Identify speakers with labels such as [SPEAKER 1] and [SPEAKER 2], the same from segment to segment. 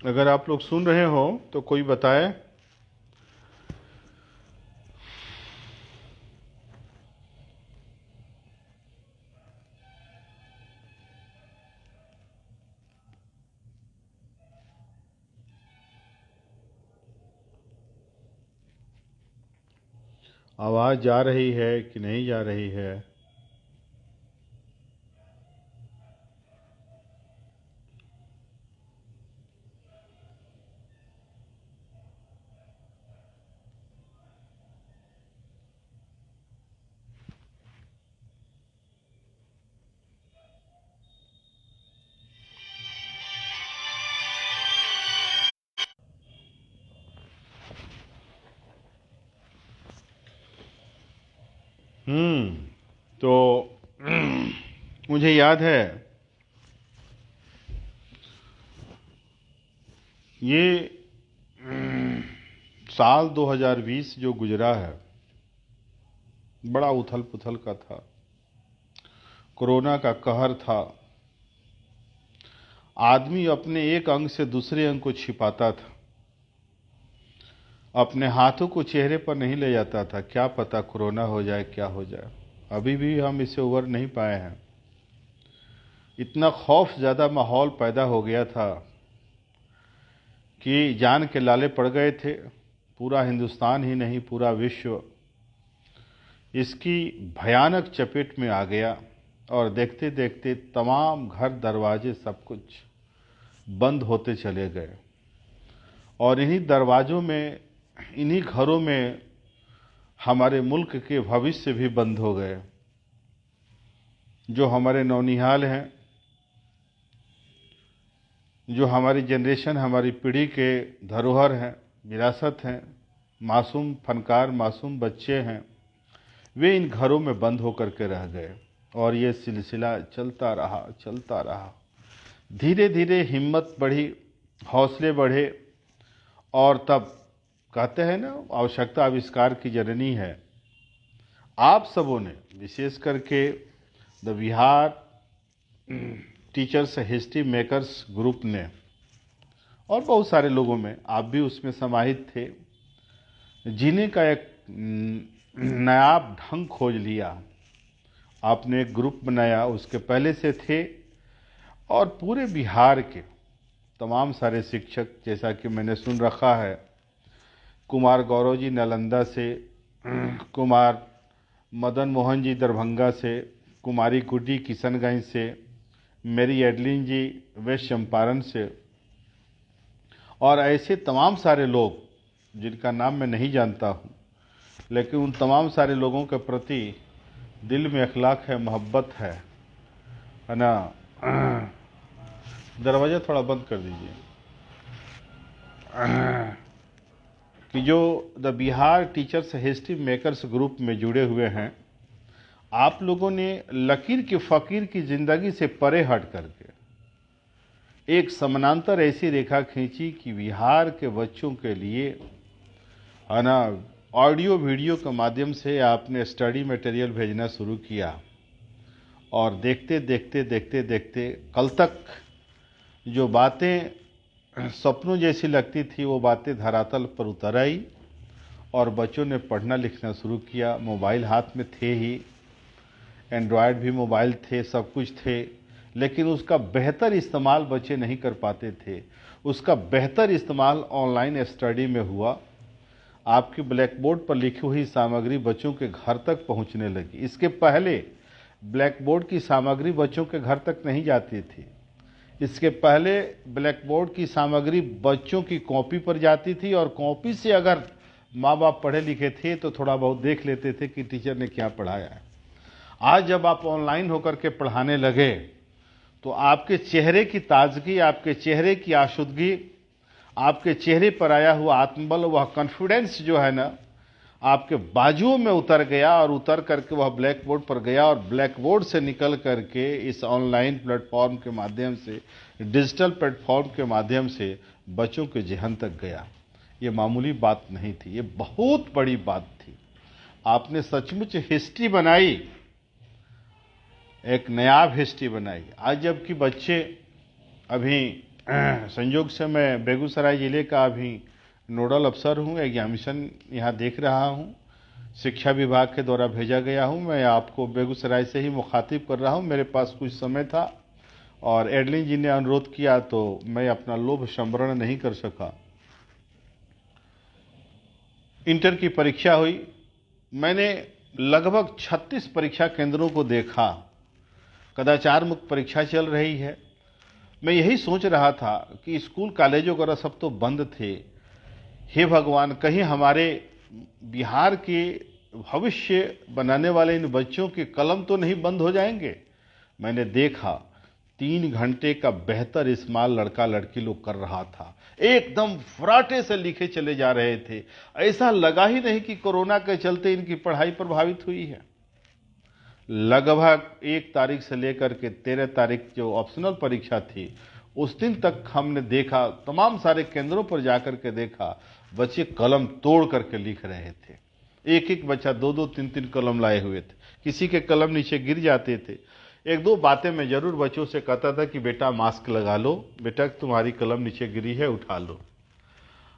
[SPEAKER 1] अगर आप लोग सुन रहे हो तो कोई बताए। आवाज़ जा रही है कि नहीं जा रही है? तो मुझे याद है ये साल 2020 जो गुजरा है बड़ा उथल पुथल का था। कोरोना का कहर था। आदमी अपने एक अंग से दूसरे अंग को छिपाता था, अपने हाथों को चेहरे पर नहीं ले जाता था। क्या पता कोरोना हो जाए, क्या हो जाए। अभी भी हम इसे उबर नहीं पाए हैं। इतना खौफ ज़्यादा माहौल पैदा हो गया था कि जान के लाले पड़ गए थे। पूरा हिंदुस्तान ही नहीं, पूरा विश्व इसकी भयानक चपेट में आ गया। और देखते देखते तमाम घर दरवाजे सब कुछ बंद होते चले गए। और इन्हीं दरवाज़ों में, इन्हीं घरों में हमारे मुल्क के भविष्य भी बंद हो गए। जो हमारे नौनिहाल हैं, जो हमारी जनरेशन, हमारी पीढ़ी के धरोहर हैं, विरासत हैं, मासूम फनकार, मासूम बच्चे हैं, वे इन घरों में बंद होकर के रह गए। और ये सिलसिला चलता रहा, चलता रहा। धीरे धीरे हिम्मत बढ़ी, हौसले बढ़े। और तब कहते हैं ना, आवश्यकता आविष्कार की जननी है। आप सबों ने, विशेष करके the Bihar teachers history makers group ने, और बहुत सारे लोगों में, आप भी उसमें समाहित थे, जीने का एक नायाब ढंग खोज लिया। आपने एक ग्रुप बनाया, उसके पहले से थे। और पूरे बिहार के तमाम सारे शिक्षक, जैसा कि मैंने सुन रखा है, कुमार गौरव जी नालंदा से, कुमार मदन मोहन जी दरभंगा से, कुमारी गुड्डी किशनगंज से, मेरी एडलिन जी वेस्ट चंपारण से, और ऐसे तमाम सारे लोग जिनका नाम मैं नहीं जानता हूँ, लेकिन उन तमाम सारे लोगों के प्रति दिल में अखलाक है, मोहब्बत है ना। दरवाज़ा थोड़ा बंद कर दीजिए। कि जो the Bihar teachers history makers group में जुड़े हुए हैं, आप लोगों ने लकीर के फ़कीर की ज़िंदगी से परे हट करके एक समानांतर ऐसी रेखा खींची कि बिहार के बच्चों के लिए, है ना, ऑडियो वीडियो के माध्यम से आपने स्टडी मटेरियल भेजना शुरू किया। और देखते देखते देखते देखते कल तक जो बातें सपनों जैसी लगती थी, वो बातें धरातल पर उतर आई। और बच्चों ने पढ़ना लिखना शुरू किया। मोबाइल हाथ में थे ही, एंड्रॉयड भी मोबाइल थे, सब कुछ थे, लेकिन उसका बेहतर इस्तेमाल बच्चे नहीं कर पाते थे। उसका बेहतर इस्तेमाल ऑनलाइन स्टडी में हुआ। आपकी ब्लैक बोर्ड पर लिखी हुई सामग्री बच्चों के घर तक पहुंचने लगी। इसके पहले ब्लैक बोर्ड की सामग्री बच्चों के घर तक नहीं जाती थी। इसके पहले ब्लैक बोर्ड की सामग्री बच्चों की कॉपी पर जाती थी, और कॉपी से अगर माँ बाप पढ़े लिखे थे तो थोड़ा बहुत देख लेते थे कि टीचर ने क्या पढ़ाया है। आज जब आप ऑनलाइन होकर के पढ़ाने लगे तो आपके चेहरे की ताजगी, आपके चेहरे की आशुदगी, आपके चेहरे पर आया हुआ आत्मबल, वह कॉन्फिडेंस जो है ना, आपके बाजुओं में उतर गया। और उतर करके वह ब्लैक बोर्ड पर गया, और ब्लैक बोर्ड से निकल करके इस ऑनलाइन प्लेटफॉर्म के माध्यम से, डिजिटल प्लेटफॉर्म के माध्यम से बच्चों के जहन तक गया। ये मामूली बात नहीं थी, ये बहुत बड़ी बात थी। आपने सचमुच हिस्ट्री बनाई, एक नायाब हिस्ट्री बनाई। आज जबकि बच्चे अभी संयोग से मैं बेगूसराय ज़िले का अभी नोडल अफसर हूँ, एग्जामिनेशन यहाँ देख रहा हूँ। शिक्षा विभाग के द्वारा भेजा गया हूँ। मैं आपको बेगूसराय से ही मुखातिब कर रहा हूँ। मेरे पास कुछ समय था और एडलिन जी ने अनुरोध किया तो मैं अपना लोभ संवरण नहीं कर सका। इंटर की परीक्षा हुई। मैंने लगभग 36 परीक्षा केंद्रों को देखा। कदाचार मुक्त परीक्षा चल रही है। मैं यही सोच रहा था कि स्कूल कॉलेज वगैरह सब तो बंद थे। हे भगवान, कहीं हमारे बिहार के भविष्य बनाने वाले इन बच्चों के कलम तो नहीं बंद हो जाएंगे। मैंने देखा 3 घंटे का बेहतर इस्तेमाल लड़का लड़की लोग कर रहा था। एकदम फराटे से लिखे चले जा रहे थे। ऐसा लगा ही नहीं कि कोरोना के चलते इनकी पढ़ाई प्रभावित हुई है। लगभग 1 तारीख से लेकर के 13 तारीख जो ऑप्शनल परीक्षा थी, उस दिन तक हमने देखा, तमाम सारे केंद्रों पर जाकर के देखा, बच्चे कलम तोड़ करके लिख रहे थे। एक एक बच्चा 2-2, 3-3 कलम लाए हुए थे। किसी के कलम नीचे गिर जाते थे। 1-2 बातें मैं जरूर बच्चों से कहता था कि बेटा मास्क लगा लो, बेटा तुम्हारी कलम नीचे गिरी है उठा लो।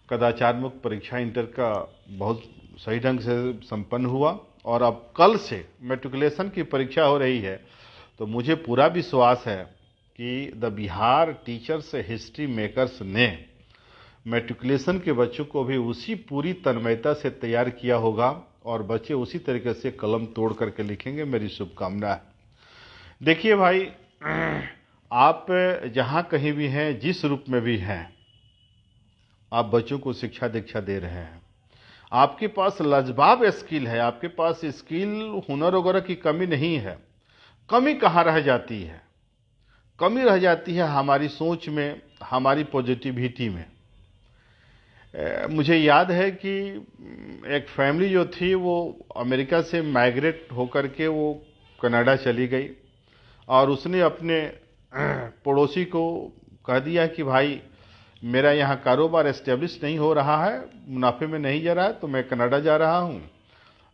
[SPEAKER 1] कदाचार मुक्त परीक्षा इंटर का बहुत सही ढंग से संपन्न हुआ और अब कल से मैट्रिकुलेशन की परीक्षा हो रही है। तो मुझे पूरा विश्वास है कि the Bihar teachers history makers ने मैट्रिकुलेशन के बच्चों को भी उसी पूरी तन्मयता से तैयार किया होगा और बच्चे उसी तरीके से कलम तोड़ करके लिखेंगे। मेरी शुभकामना है। देखिए भाई, आप जहाँ कहीं भी हैं, जिस रूप में भी हैं, आप बच्चों को शिक्षा दीक्षा दे रहे हैं। आपके पास लाजवाब स्किल है। आपके पास स्किल, हुनर वगैरह की कमी नहीं है। कमी कहाँ रह जाती है? कमी रह जाती है हमारी सोच में, हमारी पॉजिटिविटी में। मुझे याद है कि एक फैमिली जो थी वो अमेरिका से माइग्रेट होकर के वो कनाडा चली गई और उसने अपने पड़ोसी को कह दिया कि भाई मेरा यहाँ कारोबार एस्टेब्लिश नहीं हो रहा है, मुनाफे में नहीं जा रहा है, तो मैं कनाडा जा रहा हूँ।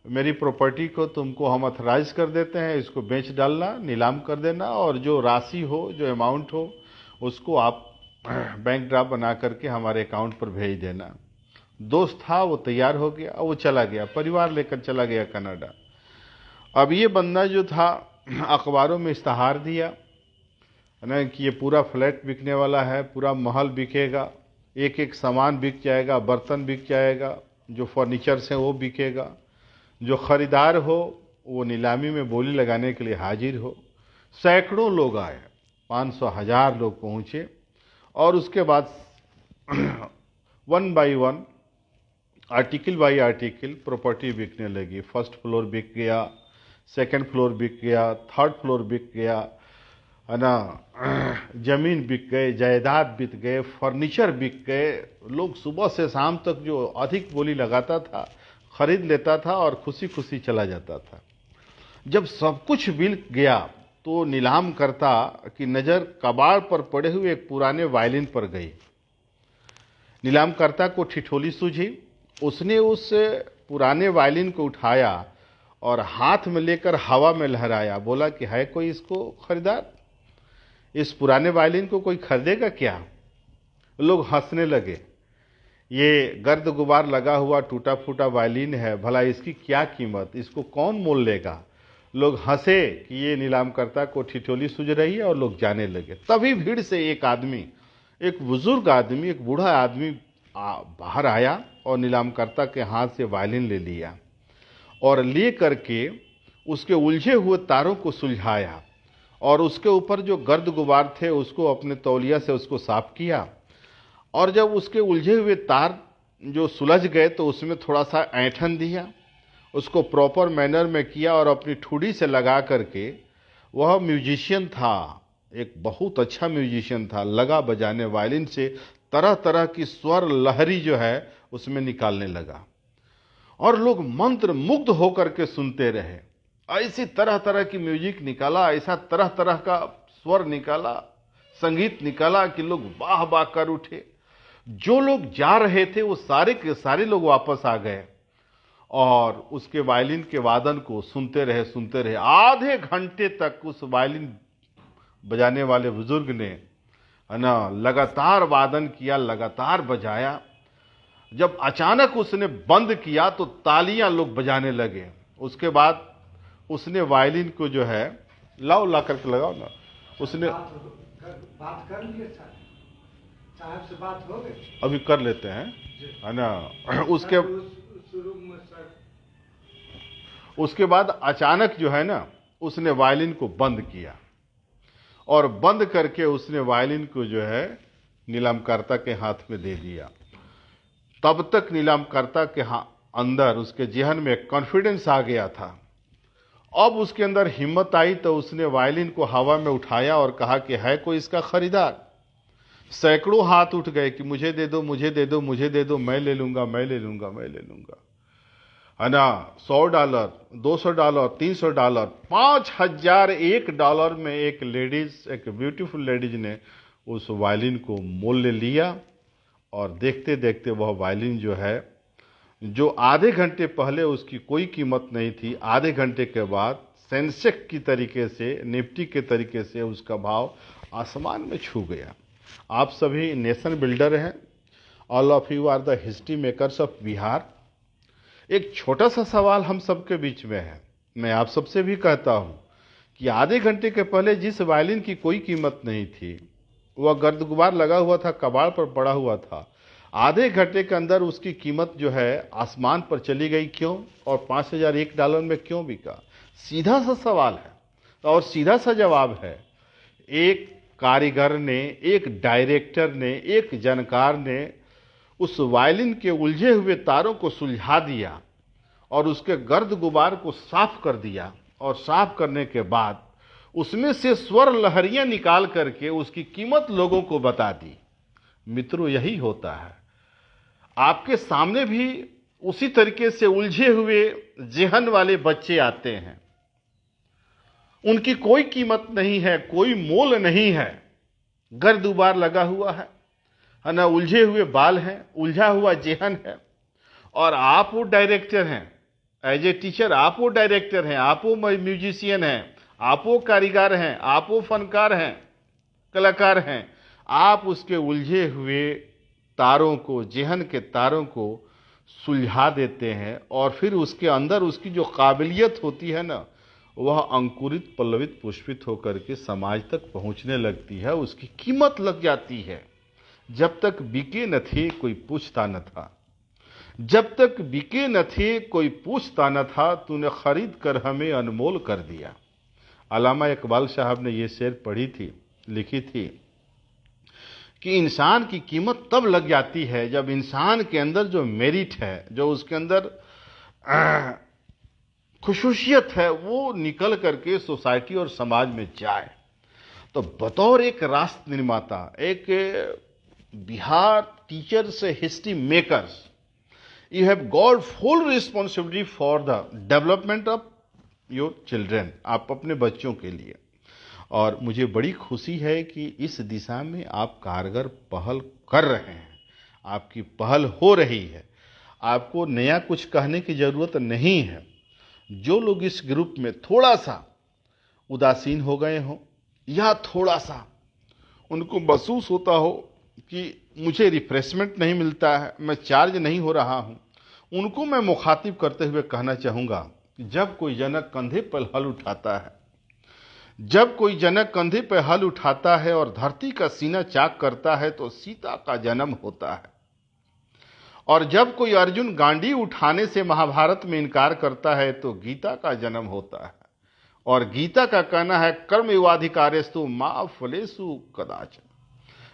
[SPEAKER 1] मेरी प्रॉपर्टी को तुमको हम अथराइज कर देते हैं, इसको बेच डालना, नीलाम कर देना और जो राशि हो, जो अमाउंट हो, उसको आप बैंक ड्राफ्ट बना करके हमारे अकाउंट पर भेज देना। दोस्त था, वो तैयार हो गया, वो चला गया, परिवार लेकर चला गया कनाडा। अब ये बंदा जो था अखबारों में इश्तहार दिया ना कि ये पूरा फ्लैट बिकने वाला है, पूरा महल बिकेगा, एक एक सामान बिक जाएगा, बर्तन बिक जाएगा, जो फर्नीचर्स हैं वो बिकेगा, जो खरीदार हो वो नीलामी में बोली लगाने के लिए हाजिर हो। सैकड़ों लोग आए, 500-1000 लोग पहुँचे और उसके बाद 1 by 1, article by article property बिकने लगी। फर्स्ट फ्लोर बिक गया, सेकंड फ्लोर बिक गया, थर्ड फ्लोर बिक गया, है ना, जमीन बिक गए, जायदाद बिक गए, फर्नीचर बिक गए। लोग सुबह से शाम तक जो अधिक बोली लगाता था खरीद लेता था और खुशी खुशी चला जाता था। जब सब कुछ बिक गया तो नीलाम करता कि नज़र कबाड़ पर पड़े हुए एक पुराने वायलिन पर गई। नीलामकर्ता को ठिठोली सूझी। उसने उस पुराने वायलिन को उठाया और हाथ में लेकर हवा में लहराया। बोला कि है कोई इसको खरीदार? इस पुराने वायलिन को कोई खरीदेगा क्या? लोग हंसने लगे। ये गर्द गुबार लगा हुआ टूटा फूटा वायलिन है, भला इसकी क्या कीमत, इसको कौन मोल लेगा? लोग हंसे कि ये नीलामकर्ता को ठिठोली सूझ रही है और लोग जाने लगे। तभी भीड़ से एक आदमी, एक बुजुर्ग आदमी, एक बूढ़ा आदमी बाहर आया और नीलामकर्ता के हाथ से वायलिन ले लिया और ले करके उसके उलझे हुए तारों को सुलझाया और उसके ऊपर जो गर्द गुबार थे उसको अपने तौलिया से उसको साफ किया। और जब उसके उलझे हुए तार जो सुलझ गए तो उसमें थोड़ा सा ऐंठन दिया, उसको प्रॉपर मैनर में किया और अपनी ठुड़ी से लगा करके, वह म्यूजिशियन था, एक बहुत अच्छा म्यूजिशियन था, लगा बजाने, वायलिन से तरह तरह की स्वर लहरी जो है उसमें निकालने लगा और लोग मंत्र मुग्ध होकर के सुनते रहे। ऐसी तरह तरह की म्यूजिक निकाला, ऐसा तरह तरह का स्वर निकाला, संगीत निकाला कि लोग वाह वाह कर उठे। जो लोग जा रहे थे वो सारे के सारे लोग वापस आ गए और उसके वायलिन के वादन को सुनते रहे। आधे घंटे तक उस वायलिन बजाने वाले बुजुर्ग ने है ना, लगातार वादन किया, लगातार बजाया। जब अचानक उसने बंद किया तो तालियां लोग बजाने लगे। उसके बाद उसने वायलिन को जो है, लाओ ला करके लगाओ ना, उसने
[SPEAKER 2] बात कर लिए साहब से बात हो गई,
[SPEAKER 1] अभी कर लेते हैं, है ना। उसके बाद अचानक जो है ना, उसने वायलिन को बंद किया और बंद करके उसने वायलिन को जो है नीलामकर्ता के हाथ में दे दिया। तब तक नीलामकर्ता के अंदर, उसके जेहन में कॉन्फिडेंस आ गया था। अब उसके अंदर हिम्मत आई तो उसने वायलिन को हवा में उठाया और कहा कि है कोई इसका खरीदार। सैकड़ों हाथ उठ गए कि मुझे दे दो, मुझे दे दो, मुझे दे दो, मैं ले लूंगा, मैं ले लूंगा, मैं ले लूंगा, है ना। $100, $200, $300, $5001 में एक लेडीज, एक ब्यूटीफुल लेडीज ने उस वायलिन को मोल ले लिया। और देखते देखते वह वायलिन जो है, जो आधे घंटे पहले उसकी कोई कीमत नहीं थी, आधे घंटे के बाद सेंसेक्स की तरीके से, निफ्टी के तरीके से उसका भाव आसमान में छू गया। आप सभी नेशन बिल्डर हैं, all of you are the history makers of Bihar. एक छोटा सा सवाल हम सबके बीच में है। मैं आप सबसे भी कहता हूं कि आधे घंटे के पहले जिस वायलिन की कोई कीमत नहीं थी, वह गर्द गुबार लगा हुआ था, कबाड़ पर पड़ा हुआ था, आधे घंटे के अंदर उसकी कीमत जो है आसमान पर चली गई, क्यों? और $5001 में क्यों बिका? सीधा सा सवाल है और सीधा सा जवाब है। एक कारीगर ने, एक डायरेक्टर ने, एक जानकार ने उस वायलिन के उलझे हुए तारों को सुलझा दिया और उसके गर्द गुबार को साफ कर दिया। और साफ करने के बाद उसमें से स्वर लहरियां निकाल करके उसकी कीमत लोगों को बता दी। मित्रों, यही होता है। आपके सामने भी उसी तरीके से उलझे हुए जेहन वाले बच्चे आते हैं। उनकी कोई कीमत नहीं है, कोई मोल नहीं है, गर्द गुबार लगा हुआ है ना, उलझे हुए बाल हैं, उलझा हुआ जेहन है। और आप वो डायरेक्टर हैं, एज ए टीचर आप वो डायरेक्टर हैं, आप वो म्यूजिशियन हैं, आप वो कारीगर हैं, आप वो फनकार हैं, कलाकार हैं। आप उसके उलझे हुए तारों को, जेहन के तारों को सुलझा देते हैं और फिर उसके अंदर उसकी जो काबिलियत होती है ना, वह अंकुरित, पल्लवित, पुष्पित होकर के समाज तक पहुंचने लगती है, उसकी कीमत लग जाती है। जब तक बिके न थे कोई पूछता न था, जब तक बिके न थे कोई पूछता न था, तूने खरीद कर हमें अनमोल कर दिया। अल्लामा इकबाल साहब ने ये शेर पढ़ी थी, लिखी थी कि इंसान की कीमत तब लग जाती है जब इंसान के अंदर जो मेरिट है, जो उसके अंदर खुशूसियत है, वो निकल करके सोसाइटी और समाज में जाए। तो बतौर एक राष्ट्र निर्माता, एक Bihar teachers history makers, you have got full responsibility for the development of your children, आप अपने बच्चों के लिए। और मुझे बड़ी खुशी है कि इस दिशा में आप कारगर पहल कर रहे हैं, आपकी पहल हो रही है। आपको नया कुछ कहने की ज़रूरत नहीं है। जो लोग इस ग्रुप में थोड़ा सा उदासीन हो गए हों या थोड़ा सा उनको महसूस होता हो कि मुझे रिफ्रेशमेंट नहीं मिलता है, मैं चार्ज नहीं हो रहा हूं, उनको मैं मुखातिब करते हुए कहना चाहूंगा कि जब कोई जनक कंधे पर हल उठाता है, जब कोई जनक कंधे पर हल उठाता है और धरती का सीना चाक करता है तो सीता का जन्म होता है। और जब कोई अर्जुन गांडी उठाने से महाभारत में इनकार करता है तो गीता का जन्म होता है। और गीता का कहना है कर्मयोगाधिकारेस्तु मा फलेषु कदाचन।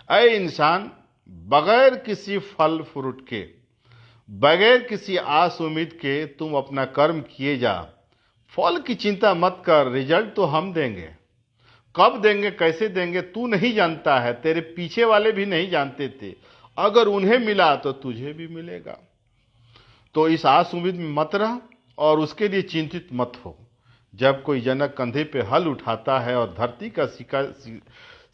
[SPEAKER 1] ऐ इंसान, बगैर किसी फल फ्रूट के, बगैर किसी आस उम्मीद के तुम अपना कर्म किए जा। फल की चिंता मत कर, रिजल्ट तो हम देंगे। कब देंगे, कैसे देंगे तू नहीं जानता है, तेरे पीछे वाले भी नहीं जानते थे। अगर उन्हें मिला तो तुझे भी मिलेगा। तो इस आस उम्मीद में मत रह और उसके लिए चिंतित मत हो। जब कोई जनक कंधे पे हल उठाता है और धरती का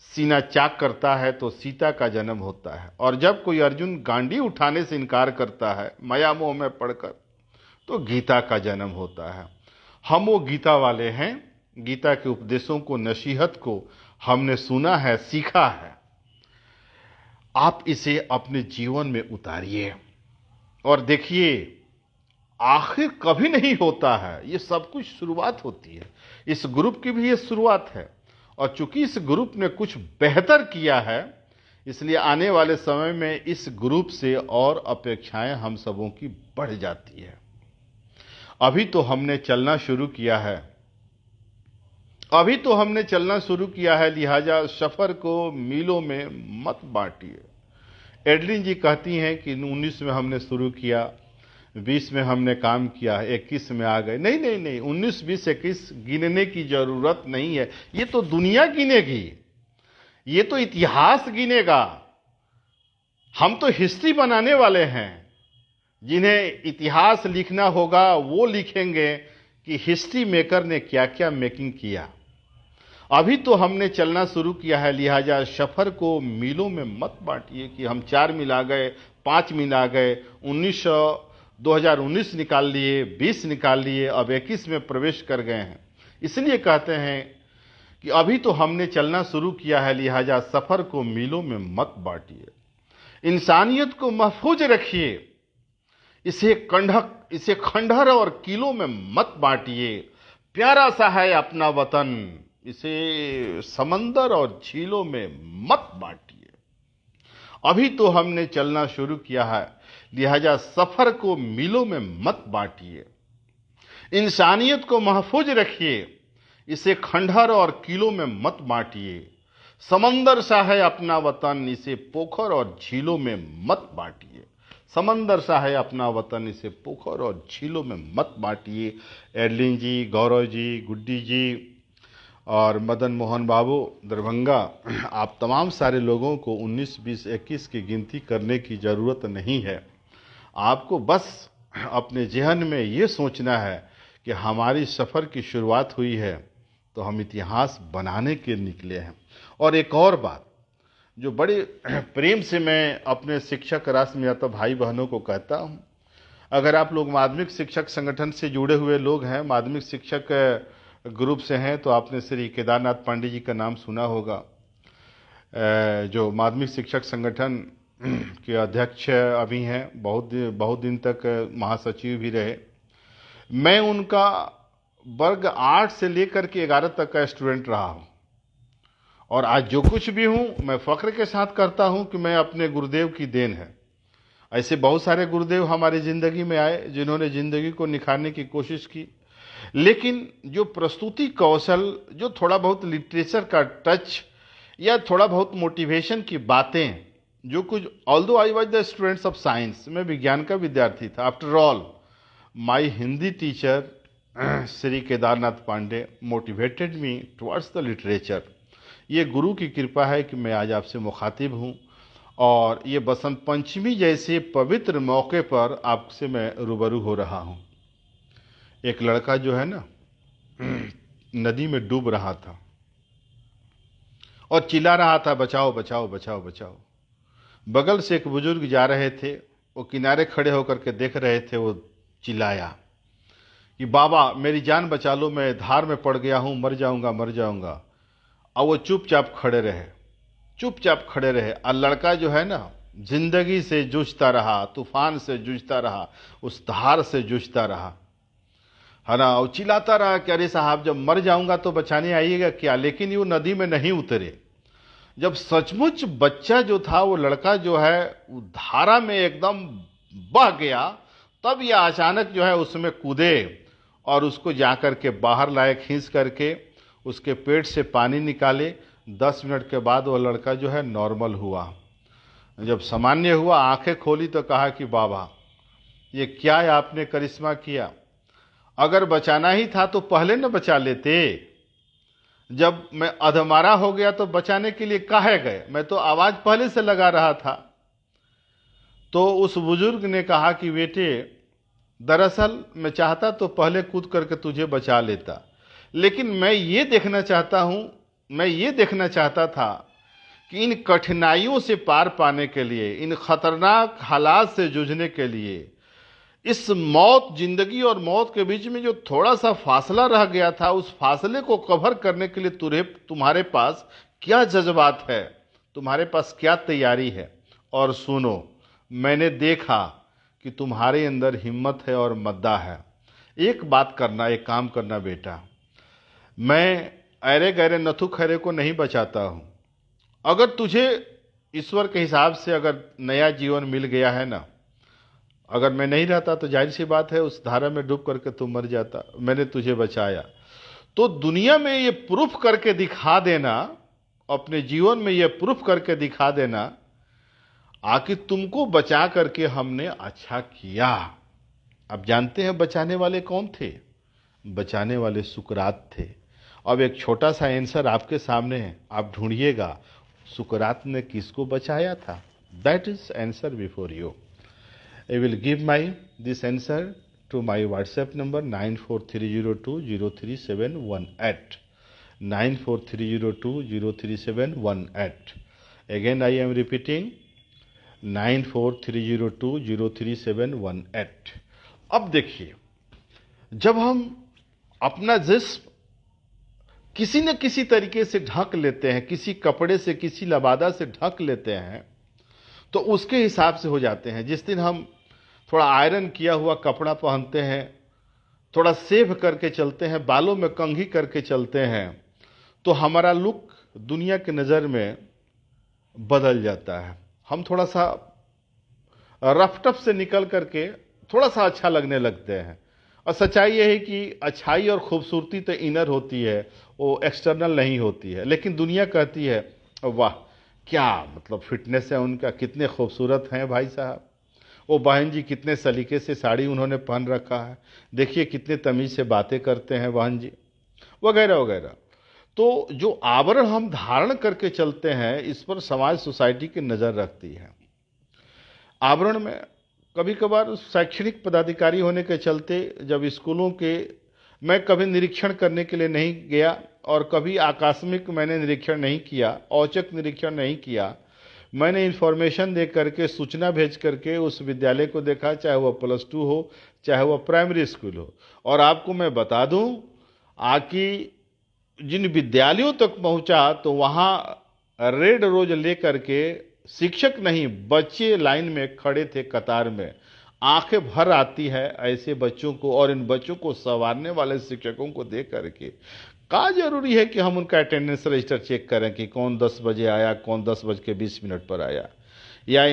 [SPEAKER 1] सीना चाक करता है तो सीता का जन्म होता है। और जब कोई अर्जुन गांडी उठाने से इनकार करता है माया मोह में पड़कर, तो गीता का जन्म होता है। हम वो गीता वाले हैं। गीता के उपदेशों को, नसीहत को हमने सुना है, सीखा है। आप इसे अपने जीवन में उतारिए और देखिए, आखिर कभी नहीं होता है, ये सब कुछ शुरुआत होती है। इस ग्रुप की भी ये शुरुआत है, और चूंकि इस ग्रुप ने कुछ बेहतर किया है, इसलिए आने वाले समय में इस ग्रुप से और अपेक्षाएं हम सबों की बढ़ जाती है। अभी तो हमने चलना शुरू किया है, लिहाजा सफर को मीलों में मत बांटिए। एडलिन जी कहती हैं कि 19 में हमने शुरू किया, 20 में हमने काम किया, 21 में आ गए। नहीं नहीं नहीं, 19, 20, 21 गिनने की जरूरत नहीं है। ये तो दुनिया गिनेगी, ये तो इतिहास गिनेगा। हम तो हिस्ट्री बनाने वाले हैं। जिन्हें इतिहास लिखना होगा वो लिखेंगे कि हिस्ट्री मेकर ने क्या क्या मेकिंग किया। अभी तो हमने चलना शुरू किया है, लिहाजा सफर को मीलों में मत बांटिए कि हम 4 मील आ गए, 5 मील आ गए, 2019 निकाल लिए, 20 निकाल लिए, अब 21 में प्रवेश कर गए हैं। इसलिए कहते हैं कि अभी तो हमने चलना शुरू किया है, लिहाजा सफर को मीलों में मत बांटिए। इंसानियत को महफूज रखिए, इसे खंडहर और किलों में मत बांटिए। प्यारा सा है अपना वतन, इसे समंदर और झीलों में मत बांटिए। अभी तो हमने चलना शुरू किया है, लिहाजा सफर को मीलों में मत बांटिए। इंसानियत को महफूज रखिए, इसे खंडहर और किलों में मत बांटिए। समंदर सा है अपना वतन, इसे पोखर और झीलों में मत बांटिए। समंदर सा है अपना वतन, इसे पोखर और झीलों में मत बांटिए। एडलिन जी, गौरव जी, गुड्डी जी और मदन मोहन बाबू दरभंगा, आप तमाम सारे लोगों को 19, 20, 21 की गिनती करने की ज़रूरत नहीं है। आपको बस अपने जहन में ये सोचना है कि हमारी सफ़र की शुरुआत हुई है तो हम इतिहास बनाने के निकले हैं। और एक और बात जो बड़े प्रेम से मैं अपने शिक्षक राष्ट्र में तो भाई बहनों को कहता हूँ, अगर आप लोग माध्यमिक शिक्षक संगठन से जुड़े हुए लोग हैं, माध्यमिक शिक्षक ग्रुप से हैं, तो आपने श्री केदारनाथ पांडे जी का नाम सुना होगा, जो माध्यमिक शिक्षक संगठन के अध्यक्ष अभी हैं, बहुत दिन तक महासचिव भी रहे। मैं उनका वर्ग 8 से लेकर के 11 तक का स्टूडेंट रहा हूं, और आज जो कुछ भी हूं मैं फख्र के साथ करता हूं कि मैं अपने गुरुदेव की देन है। ऐसे बहुत सारे गुरुदेव हमारी ज़िंदगी में आए जिन्होंने ज़िंदगी को निखारने की कोशिश की, लेकिन जो प्रस्तुति कौशल, जो थोड़ा बहुत लिटरेचर का टच या थोड़ा बहुत मोटिवेशन की बातें, जो कुछ, although I was the students of science, मैं विज्ञान का विद्यार्थी था। After all my Hindi teacher Shri Kedarnath Pandey motivated me towards the literature. ये गुरु की कृपा है कि मैं आज आपसे मुखातिब हूँ, और ये बसंत पंचमी जैसे पवित्र मौके पर आपसे मैं रूबरू हो रहा हूँ। एक लड़का जो है ना, नदी में डूब रहा था और चिल्ला रहा था, बचाओ बचाओ बचाओ बचाओ। बगल से एक बुजुर्ग जा रहे थे, वो किनारे खड़े होकर के देख रहे थे। वो चिल्लाया कि बाबा मेरी जान बचा लो, मैं धार में पड़ गया हूँ, मर जाऊंगा मर जाऊंगा। और वो चुपचाप खड़े रहे। और लड़का जो है ना, जिंदगी से जूझता रहा, तूफान से जूझता रहा, उस धार से जूझता रहा, है ना, और चिल्लाता रहा कि अरे साहब जब मर जाऊंगा तो बचाने आइएगा क्या। लेकिन वो नदी में नहीं उतरे। जब सचमुच बच्चा जो था, वो लड़का जो है, वो धारा में एकदम बह गया, तब ये अचानक जो है उसमें कूदे और उसको जाकर के बाहर लाए, खींच करके उसके पेट से पानी निकाले। 10 मिनट के बाद वो लड़का जो है नॉर्मल हुआ। जब सामान्य हुआ, आंखें खोली तो कहा कि बाबा ये क्या है, आपने करिश्मा किया। अगर बचाना ही था तो पहले न बचा लेते। जब मैं अधमारा हो गया तो बचाने के लिए काहे गए, मैं तो आवाज पहले से लगा रहा था। तो उस बुजुर्ग ने कहा कि बेटे दरअसल मैं चाहता तो पहले कूद करके तुझे बचा लेता, लेकिन मैं ये देखना चाहता था कि इन कठिनाइयों से पार पाने के लिए, इन खतरनाक हालात से जूझने के लिए, इस मौत, जिंदगी और मौत के बीच में जो थोड़ा सा फासला रह गया था, उस फासले को कवर करने के लिए तुम्हारे पास क्या जज्बात है, तुम्हारे पास क्या तैयारी है। और सुनो, मैंने देखा कि तुम्हारे अंदर हिम्मत है और मद्दा है। एक बात करना, एक काम करना बेटा, मैं अरे गहरे नथु खैरे को नहीं बचाता हूं। अगर तुझे ईश्वर के हिसाब से अगर नया जीवन मिल गया है ना, अगर मैं नहीं रहता तो जाहिर सी बात है उस धारा में डूब करके तू मर जाता। मैंने तुझे बचाया, तो दुनिया में ये प्रूफ करके दिखा देना, अपने जीवन में ये प्रूफ करके दिखा देना आखिर तुमको बचा करके हमने अच्छा किया। अब जानते हैं बचाने वाले कौन थे? बचाने वाले सुकरात थे। अब एक छोटा सा आंसर आपके सामने है, आप ढूंढिएगा सुकरात ने किसको बचाया था। That is answer before you. I will give my this answer to my WhatsApp number 9430203718 9430203718। Again I am repeating 9430203718। अब देखिए, जब हम अपना जिस्म किसी न किसी तरीके से ढक लेते हैं, किसी कपड़े से, किसी लबादा से ढक लेते हैं, तो उसके हिसाब से हो जाते हैं। जिस दिन हम थोड़ा आयरन किया हुआ कपड़ा पहनते हैं, थोड़ा सेव करके चलते हैं, बालों में कंघी करके चलते हैं, तो हमारा लुक दुनिया की नज़र में बदल जाता है। हम थोड़ा सा रफ टफ से निकल करके थोड़ा सा अच्छा लगने लगते हैं। और सच्चाई यह है कि अच्छाई और खूबसूरती तो इनर होती है, वो एक्सटर्नल नहीं होती है। लेकिन दुनिया कहती है वाह क्या मतलब फिटनेस है उनका, कितने खूबसूरत हैं भाई साहब, वो बहन जी कितने सलीके से साड़ी उन्होंने पहन रखा है, देखिए कितने तमीज़ से बातें करते हैं बहन जी, वगैरह वगैरह। तो जो आवरण हम धारण करके चलते हैं, इस पर समाज सोसाइटी की नज़र रखती है। आवरण में कभी कभार शैक्षणिक पदाधिकारी होने के चलते जब स्कूलों के मैं कभी निरीक्षण करने के लिए नहीं गया और कभी आकस्मिक मैंने निरीक्षण नहीं किया, औचक निरीक्षण नहीं किया। मैंने इन्फॉर्मेशन दे करके, सूचना भेज करके उस विद्यालय को देखा, चाहे वह +2 हो, चाहे वह प्राइमरी स्कूल हो। और आपको मैं बता दूं आकि जिन विद्यालयों तक पहुंचा तो वहां रेड रोज लेकर के शिक्षक नहीं, बच्चे लाइन में खड़े थे कतार में। आंखें भर आती है ऐसे बच्चों को और इन बच्चों को संवारने वाले शिक्षकों को देख करके। का जरूरी है कि हम उनका अटेंडेंस रजिस्टर चेक करें कि कौन 10 बजे आया, कौन 10:20 पर आया, या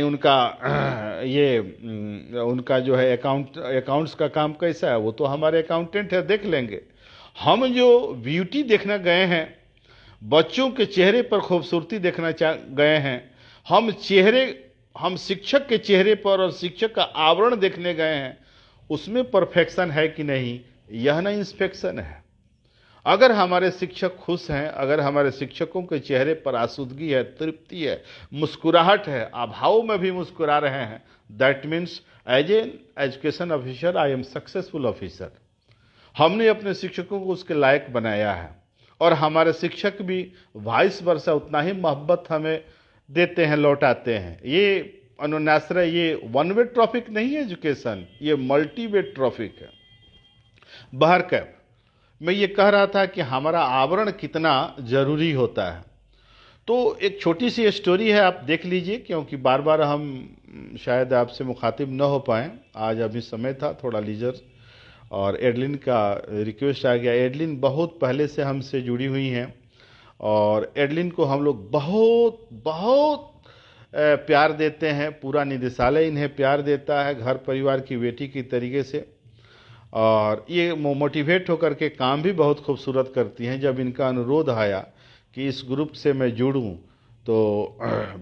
[SPEAKER 1] उनका जो है अकाउंट्स का काम कैसा है, वो तो हमारे अकाउंटेंट है, देख लेंगे। हम जो ब्यूटी देखना गए हैं, बच्चों के चेहरे पर खूबसूरती देखना गए हैं, हम शिक्षक के चेहरे पर और शिक्षक का आवरण देखने गए हैं, उसमें परफेक्शन है कि नहीं, यह ना इंस्पेक्शन है। अगर हमारे शिक्षक खुश हैं, अगर हमारे शिक्षकों के चेहरे पर आसूदगी है, तृप्ति है, मुस्कुराहट है, अभाव में भी मुस्कुरा रहे हैं, that means as an education officer I am successful officer. हमने अपने शिक्षकों को उसके लायक बनाया है और हमारे शिक्षक भी वाइस वर्सा उतना ही मोहब्बत हमें देते हैं, लौटाते हैं। ये अनुन्यासरा, ये वन वे ट्रैफिक नहीं है एजुकेशन, ये मल्टी वे ट्रैफिक है। बहरकैफ मैं ये कह रहा था कि हमारा आवरण कितना जरूरी होता है। तो एक छोटी सी स्टोरी है, आप देख लीजिए, क्योंकि बार बार हम शायद आपसे मुखातिब न हो पाएँ। आज अभी समय था थोड़ा लीजर और एडलिन का रिक्वेस्ट आ गया। एडलिन बहुत पहले से हमसे जुड़ी हुई हैं और एडलिन को हम लोग बहुत बहुत प्यार देते हैं। पूरा निदेशालय इन्हें प्यार देता है, घर परिवार की बेटी की तरीके से। और ये मोटिवेट होकर के काम भी बहुत खूबसूरत करती हैं। जब इनका अनुरोध आया कि इस ग्रुप से मैं जुड़ूं, तो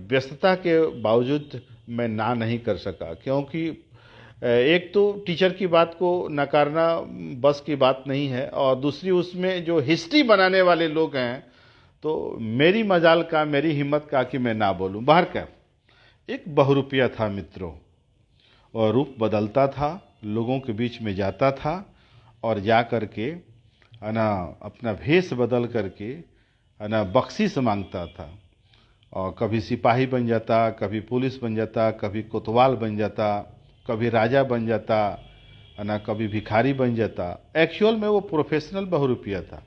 [SPEAKER 1] व्यस्तता के बावजूद मैं ना नहीं कर सका, क्योंकि एक तो टीचर की बात को नकारना बस की बात नहीं है, और दूसरी उसमें जो हिस्ट्री बनाने वाले लोग हैं, तो मेरी मजाल का, मेरी हिम्मत का कि मैं ना बोलूं। बाहर का एक बहुरूपिया था मित्रों, और रूप बदलता था, लोगों के बीच में जाता था और जा करके अपना भेष बदल करके बख्शीश मांगता था। और कभी सिपाही बन जाता, कभी पुलिस बन जाता, कभी कोतवाल बन जाता, कभी राजा बन जाता, कभी भिखारी बन जाता। एक्चुअल में वो प्रोफेशनल बहुरूपिया था।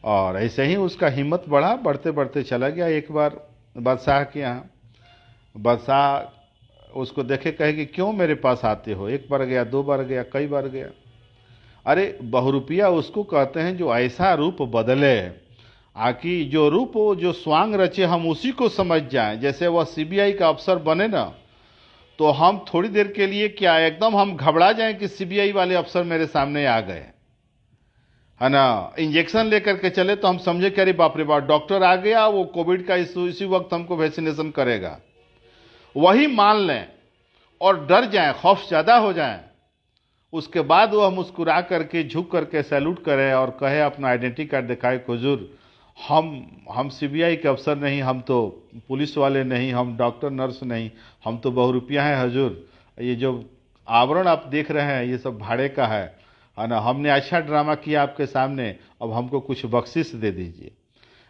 [SPEAKER 1] और ऐसे ही उसका हिम्मत बढ़ा, बढ़ते बढ़ते चला गया। एक बार बादशाह के यहाँ बादशाह उसको देखे कहे कि क्यों मेरे पास आते हो, एक बार गया, दो बार गया, कई बार गया। अरे बहुरूपिया उसको कहते हैं जो ऐसा रूप बदले, आकि जो रूप वो जो स्वांग रचे हम उसी को समझ जाएं। जैसे वह सीबीआई का अफसर बने ना, तो हम थोड़ी देर के लिए क्या एकदम हम घबरा जाएं कि सीबीआई वाले अफसर मेरे सामने आ गए, है ना। इंजेक्शन लेकर के चले तो हम समझे कि अरे बाप रे बाप डॉक्टर आ गया, वो कोविड का इसी वक्त हमको वैक्सीनेशन करेगा। वही मान लें और डर जाएं, खौफ ज्यादा हो जाए, उसके बाद वह मुस्कुरा करके झुक करके सैल्यूट करे और कहे, अपना आइडेंटिटी कार्ड दिखाए, हुजूर हम सीबीआई के अफसर नहीं, हम तो पुलिस वाले नहीं, हम डॉक्टर नर्स नहीं, हम तो बहुरूपिया हैं हुजूर। ये जो आवरण आप देख रहे हैं ये सब भाड़े का है ना। हमने अच्छा ड्रामा किया आपके सामने, अब हमको कुछ बख्शिश दे दीजिए।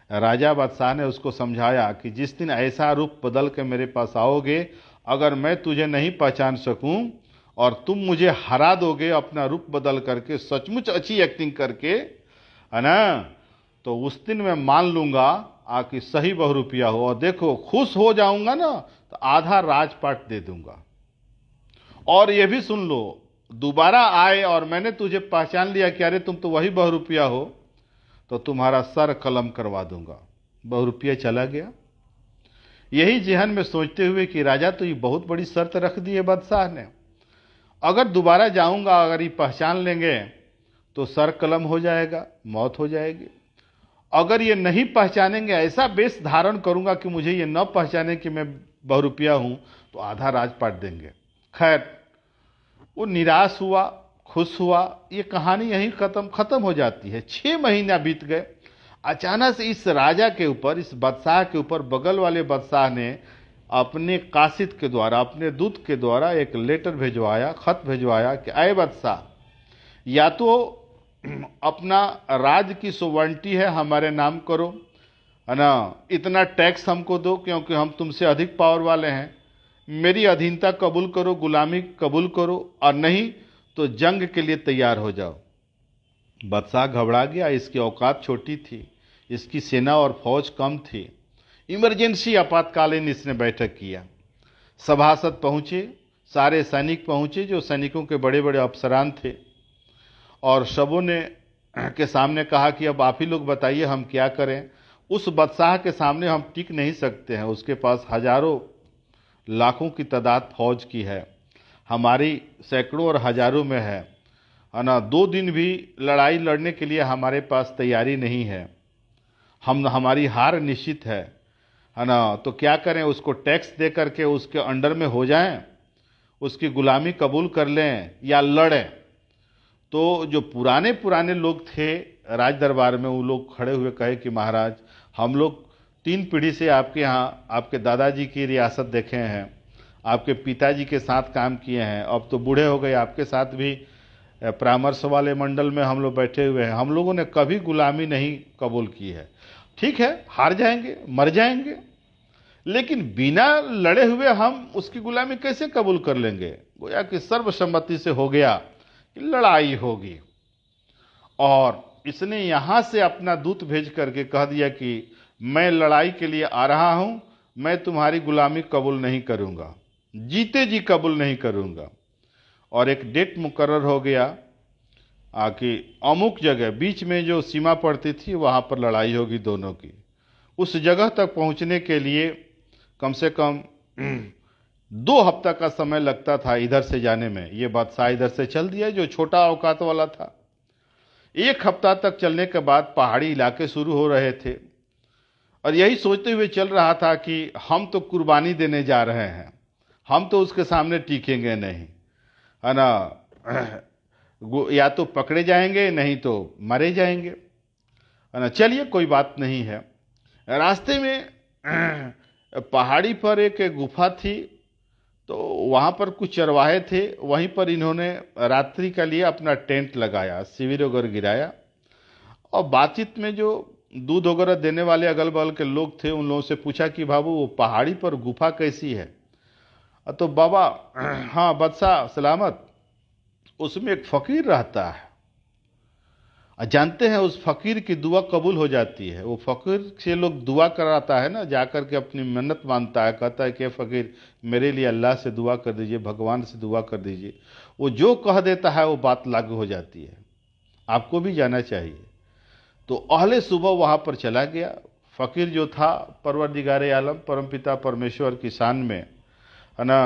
[SPEAKER 1] राजा बादशाह ने उसको समझाया कि जिस दिन ऐसा रूप बदल के मेरे पास आओगे, अगर मैं तुझे नहीं पहचान सकूं और तुम मुझे हरा दोगे अपना रूप बदल करके, सचमुच अच्छी एक्टिंग करके, है ना, तो उस दिन मैं मान लूंगा कि सही बहुरूपिया हो। और देखो खुश हो जाऊंगा ना तो आधा राजपाट दे दूंगा। और ये भी सुन लो, दोबारा आए और मैंने तुझे पहचान लिया कि अरे तुम तो वही बहुरूपिया हो, तो तुम्हारा सर कलम करवा दूंगा। बहुरूपिया चला गया। यही जेहन में सोचते हुए कि राजा तो ये बहुत बड़ी शर्त रख दी है बादशाह ने, अगर दोबारा जाऊंगा, अगर ये पहचान लेंगे तो सर कलम हो जाएगा, मौत हो जाएगी। अगर ये नहीं पहचानेंगे, ऐसा वेश धारण करूंगा कि मुझे ये न पहचाने कि मैं बहुरूपिया हूं, तो आधा राजपाट देंगे। खैर वो निराश हुआ, खुश हुआ, ये कहानी यहीं खत्म हो जाती है। 6 महीना बीत गए। अचानक से इस राजा के ऊपर, इस बादशाह के ऊपर बगल वाले बादशाह ने अपने कासिद के द्वारा, अपने दूत के द्वारा एक लेटर भिजवाया, खत भिजवाया कि अय बादशाह, या तो अपना राज की सोवरेनिटी है हमारे नाम करो, है ना, इतना टैक्स हमको दो क्योंकि हम तुमसे अधिक पावर वाले हैं, मेरी अधीनता कबूल करो, गुलामी कबूल करो, और नहीं तो जंग के लिए तैयार हो जाओ। बादशाह घबरा गया। इसकी औकात छोटी थी, इसकी सेना और फौज कम थी। इमरजेंसी आपातकालीन इसने बैठक किया। सभासद पहुंचे, सारे सैनिक पहुंचे जो सैनिकों के बड़े बड़े अफसरान थे, और सबों ने के सामने कहा कि अब आप ही लोग बताइए हम क्या करें। उस बादशाह के सामने हम टिक नहीं सकते हैं, उसके पास हजारों लाखों की तादाद फौज की है, हमारी सैकड़ों और हजारों में है ना। 2 दिन भी लड़ाई लड़ने के लिए हमारे पास तैयारी नहीं है, हमारी हार निश्चित है ना। तो क्या करें, उसको टैक्स दे करके उसके अंडर में हो जाएं, उसकी गुलामी कबूल कर लें या लड़ें। तो जो पुराने लोग थे राज दरबार में, वो लोग खड़े हुए कहे कि महाराज, हम लोग 3 पीढ़ी से आपके यहाँ आपके दादाजी की रियासत देखे हैं, आपके पिताजी के साथ काम किए हैं, अब तो बूढ़े हो गए, आपके साथ भी परामर्श वाले मंडल में हम लोग बैठे हुए हैं, हम लोगों ने कभी गुलामी नहीं कबूल की है। ठीक है, हार जाएंगे, मर जाएंगे, लेकिन बिना लड़े हुए हम उसकी गुलामी कैसे कबूल कर लेंगे। गोया कि सर्वसम्मति से हो गया कि लड़ाई होगी, और इसने यहां से अपना दूत भेज करके कह दिया कि मैं लड़ाई के लिए आ रहा हूं, मैं तुम्हारी गुलामी कबूल नहीं करूंगा, जीते जी कबूल नहीं करूंगा। और एक डेट मुकर्रर हो गया कि अमुक जगह बीच में जो सीमा पड़ती थी वहां पर लड़ाई होगी दोनों की। उस जगह तक पहुंचने के लिए कम से कम 2 हफ्ता का समय लगता था इधर से जाने में। ये बादशाह इधर से चल दिया जो छोटा औकात वाला था। 1 हफ्ता तक चलने के बाद पहाड़ी इलाके शुरू हो रहे थे, और यही सोचते हुए चल रहा था कि हम तो कुर्बानी देने जा रहे हैं, हम तो उसके सामने टिकेंगे नहीं, है ना, या तो पकड़े जाएंगे नहीं तो मरे जाएंगे, है ना। चलिए कोई बात नहीं है। रास्ते में पहाड़ी पर एक गुफा थी, तो वहाँ पर कुछ चरवाहे थे, वहीं पर इन्होंने रात्रि के लिए अपना टेंट लगाया, शिविर वगैरह गिराया, और बातचीत में जो दूध वगैरह देने वाले अगल बगल के लोग थे उन लोगों से पूछा कि बाबू वो पहाड़ी पर गुफा कैसी है। तो बाबा, हाँ बादशाह सलामत, उसमें एक फकीर रहता है, और जानते हैं उस फकीर की दुआ कबूल हो जाती है। वो फकीर से लोग दुआ कराता है ना, जाकर के अपनी मन्नत मानता है, कहता है कि फकीर मेरे लिए अल्लाह से दुआ कर दीजिए, भगवान से दुआ कर दीजिए। वो जो कह देता है वो बात लागू हो जाती है। आपको भी जाना चाहिए। तो अहले सुबह वहाँ पर चला गया। फ़कीर जो था परवरदिगार आलम परमपिता परमेश्वर की शान में, है ना,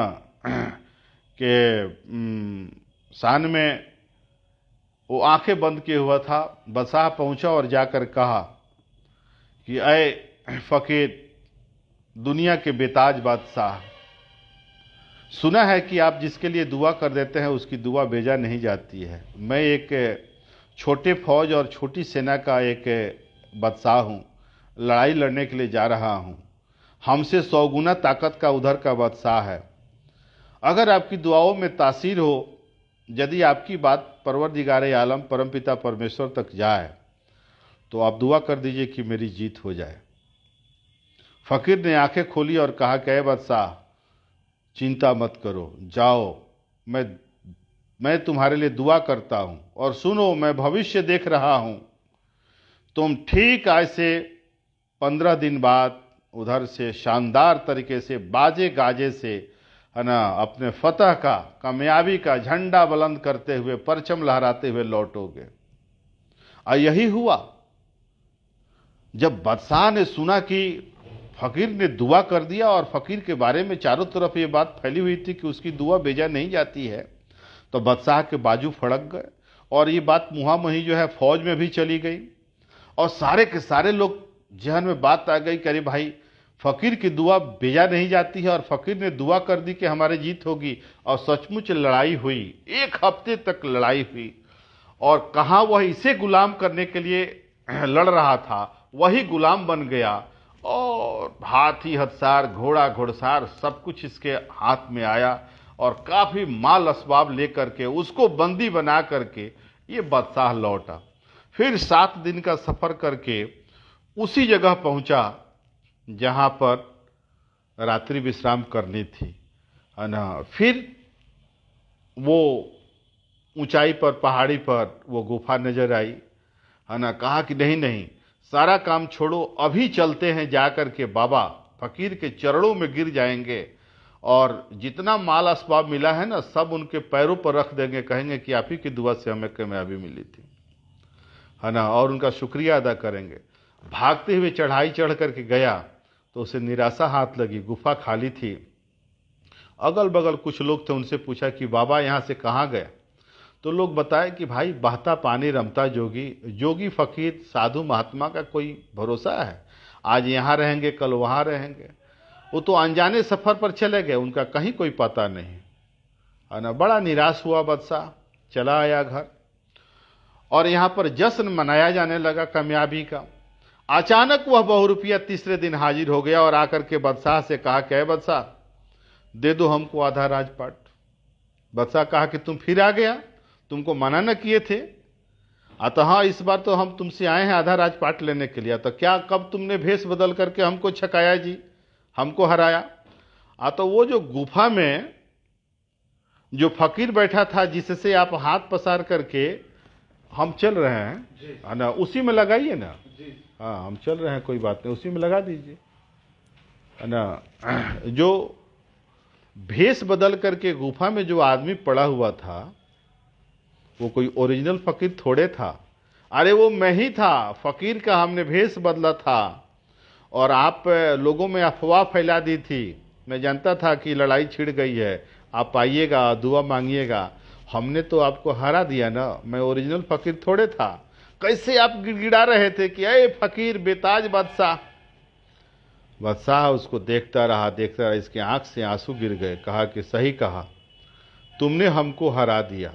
[SPEAKER 1] के शान में वो आंखें बंद किए हुआ था। बादशाह पहुंचा और जाकर कहा कि अय फ़कीर, दुनिया के बेताज बादशाह, सुना है कि आप जिसके लिए दुआ कर देते हैं उसकी दुआ बेजा नहीं जाती है। मैं एक छोटे फौज और छोटी सेना का एक बादशाह हूँ, लड़ाई लड़ने के लिए जा रहा हूँ। हमसे 100 गुना ताकत का उधर का बादशाह है। अगर आपकी दुआओं में तासीर हो, यदि आपकी बात परवरदिगार आलम परमपिता परमेश्वर तक जाए, तो आप दुआ कर दीजिए कि मेरी जीत हो जाए। फ़कीर ने आंखें खोली और कहा कि बादशाह, चिंता मत करो, जाओ, मैं तुम्हारे लिए दुआ करता हूँ। और सुनो, मैं भविष्य देख रहा हूँ, तुम ठीक आज से 15 दिन बाद उधर से शानदार तरीके से बाजे गाजे से, है ना, अपने फतह का, कामयाबी का झंडा बुलंद करते हुए, परचम लहराते हुए लौटोगे। और यही हुआ। जब बादशाह ने सुना कि फ़कीर ने दुआ कर दिया और फ़कीर के बारे में चारों तरफ ये बात फैली हुई थी कि उसकी दुआ बेजा नहीं जाती है, तो बादशाह के बाजू फड़क गए। और ये बात मुहामही जो है फौज में भी चली गई। और सारे के सारे लोग जहन में बात आ गई कि अरे भाई, फ़कीर की दुआ बेजा नहीं जाती है और फ़कीर ने दुआ कर दी कि हमारी जीत होगी। और सचमुच लड़ाई हुई, 1 हफ्ते तक लड़ाई हुई। और कहाँ वह इसे गुलाम करने के लिए लड़ रहा था, वही गुलाम बन गया। और हाथी हथसार, घोड़ा घुड़सार, सब कुछ इसके हाथ में आया। और काफ़ी माल असबाब लेकर के उसको बंदी बना करके ये बादशाह लौटा। फिर 7 दिन का सफ़र करके उसी जगह पहुंचा जहां पर रात्रि विश्राम करनी थी, है ना। फिर वो ऊंचाई पर, पहाड़ी पर वो गुफा नजर आई, है ना। कहा कि नहीं नहीं, सारा काम छोड़ो, अभी चलते हैं, जाकर के बाबा फ़कीर के चरणों में गिर जाएंगे और जितना माल असबाब मिला है ना, सब उनके पैरों पर रख देंगे, कहेंगे कि आप ही की दुआ से हमें कामयाबी मिली थी, है ना, और उनका शुक्रिया अदा करेंगे। भागते हुए चढ़ाई चढ़ करके गया तो उसे निराशा हाथ लगी। गुफा खाली थी। अगल बगल कुछ लोग थे, उनसे पूछा कि बाबा यहाँ से कहाँ गया? तो लोग बताए कि भाई, बहता पानी रमता जोगी, जोगी फ़कीर साधु महात्मा का कोई भरोसा है? आज यहाँ रहेंगे, कल वहाँ रहेंगे। वो तो अनजाने सफ़र पर चले गए, उनका कहीं कोई पता नहीं, है ना। बड़ा निराश हुआ बादशाह, चला आया घर। और यहाँ पर जश्न मनाया जाने लगा कामयाबी का। अचानक वह बहुरूपिया तीसरे दिन हाजिर हो गया और आकर के बादशाह से कहा कि बादशाह, दे दो हमको आधा राजपाट। बादशाह कहा कि तुम फिर आ गया, तुमको मना न किए थे? तो हाँ, इस बार तो हम तुमसे आए हैं आधा राजपाट लेने के लिए। तो क्या कब तुमने भेष बदल करके हमको छकाया जी, हमको हराया? तो वो जो गुफा में जो फ़कीर बैठा था, जिससे आप हाथ पसार करके हम चल रहे हैं, है ना, उसी में लगाइए ना। हाँ, हम चल रहे हैं, कोई बात नहीं, उसी में लगा दीजिए, है ना। जो भेष बदल करके गुफा में जो आदमी पड़ा हुआ था, वो कोई ओरिजिनल फ़कीर थोड़े था। अरे वो मैं ही था, फ़कीर का हमने भेष बदला था और आप लोगों में अफवाह फैला दी थी। मैं जानता था कि लड़ाई छिड़ गई है, आप आइएगा, दुआ मांगिएगा। हमने तो आपको हरा दिया ना, मैं ओरिजिनल फ़कीर थोड़े था। कैसे आप गिड़गिड़ा रहे थे कि अरे फ़कीर बेताज बादशाह। बादशाह उसको देखता रहा, देखता रहा, इसकी आंख से आंसू गिर गए। कहा कि सही कहा, तुमने हमको हरा दिया।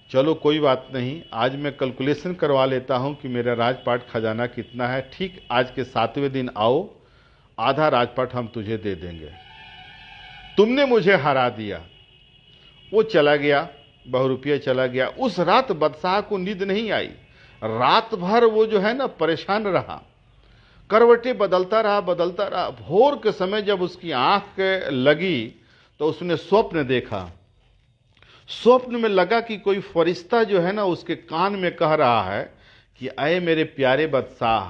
[SPEAKER 1] चलो कोई बात नहीं, आज मैं कैलकुलेशन करवा लेता हूं कि मेरा राजपाट खजाना कितना है। ठीक आज के 7वें दिन आओ, आधा राजपाट हम तुझे दे देंगे, तुमने मुझे हरा दिया। वो चला गया, बहुरूपिया चला गया। उस रात बादशाह को नींद नहीं आई। रात भर वो जो है ना परेशान रहा, करवटें बदलता रहा। भोर के समय जब उसकी आंख लगी तो उसने स्वप्न देखा। स्वप्न में लगा कि कोई फरिश्ता जो है ना उसके कान में कह रहा है कि अय मेरे प्यारे बादशाह,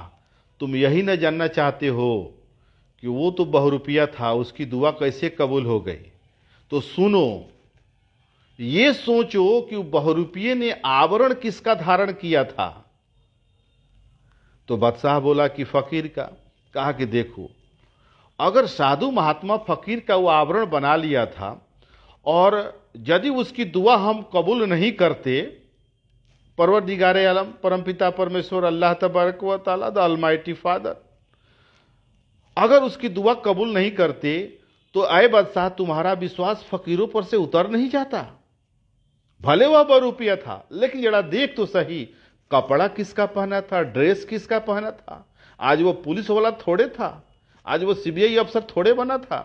[SPEAKER 1] तुम यही न जानना चाहते हो कि वो तो बहुरूपिया था, उसकी दुआ कैसे कबूल हो गई? तो सुनो, ये सोचो कि बहुरूपिये ने आवरण किसका धारण किया था? तो बादशाह बोला कि फकीर का। कहा कि देखो, अगर साधु महात्मा फकीर का वो आवरण बना लिया था और यदि उसकी दुआ हम कबूल नहीं करते, परवरदिगारे आलम परमपिता परमेश्वर अल्लाह तबारक व तआला द अलमाइटी फादर, अगर उसकी दुआ कबूल नहीं करते तो आए बादशाह तुम्हारा विश्वास फकीरों पर से उतर नहीं जाता। भले वह बहुरूपिया था, लेकिन जरा देख तो सही, कपड़ा किसका पहना था, ड्रेस किसका पहना था। आज वो पुलिस वाला थोड़े था, आज वो सीबीआई अफसर थोड़े बना था,